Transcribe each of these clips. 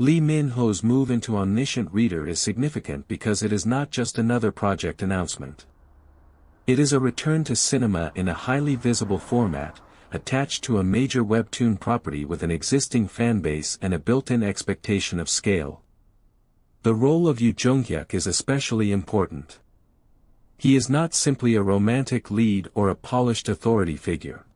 Lee Min-ho's move into omniscient reader is significant because it is not just another project announcement. It is a return to cinema in a highly visible format, attached to a major webtoon property with an existing fanbase and a built-in expectation of scale. The role of Yoo Jung-hyuk is especially important. He is not simply a romantic lead or a polished authority figure.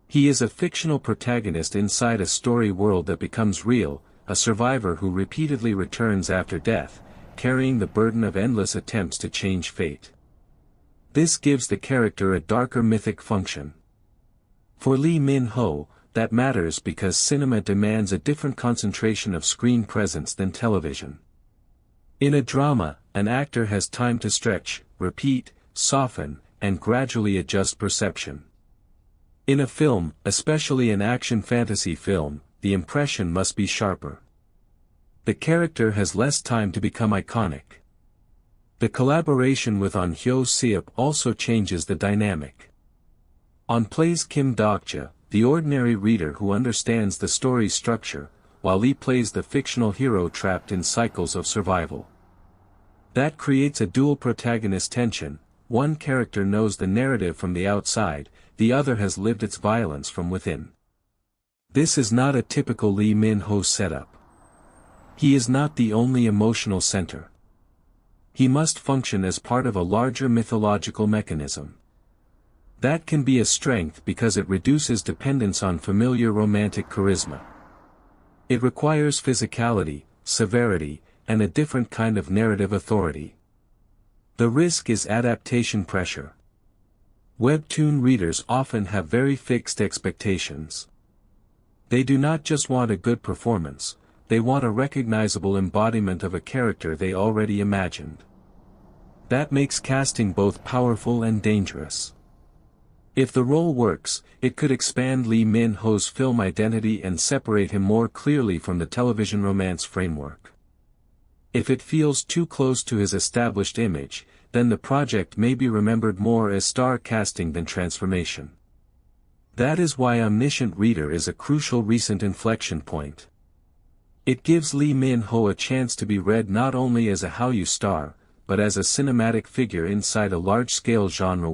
He is a fictional protagonist inside a story world that becomes real, a survivor who repeatedly returns after death, carrying the burden of endless attempts to change fate. This gives the character a darker mythic function. For Lee Min-ho, that matters because cinema demands a different concentration of screen presence than television. In a drama, an actor has time to stretch, repeat, soften, and gradually adjust perception. In a film, especially an action fantasy film, the impression must be sharper. The character has less time to become iconic. The collaboration with Ahn Hyo-seop also changes the dynamic. Ahn plays Kim Dok-ja, the ordinary reader who understands the story's structure, while Lee plays the fictional hero trapped in cycles of survival. That creates a dual protagonist tension. One character knows the narrative from the outside, the other has lived its violence from within. This is not a typical Lee Min-ho setup. He is not the only emotional center. He must function as part of a larger mythological mechanism. That can be a strength because it reduces dependence on familiar romantic charisma. It requires physicality, severity, and a different kind of narrative authority. The risk is adaptation pressure. Webtoon readers often have very fixed expectations. They do not just want a good performance, they want a recognizable embodiment of a character they already imagined. That makes casting both powerful and dangerous. If the role works, it could expand Lee Min-ho's film identity and separate him more clearly from the television romance framework. If it feels too close to his established image, then the project may be remembered more as star casting than transformation. That is why Omniscient Reader is a crucial recent inflection point. It gives Lee Min-ho a chance to be read not only as a Hallyu star, but as a cinematic figure inside a large-scale genre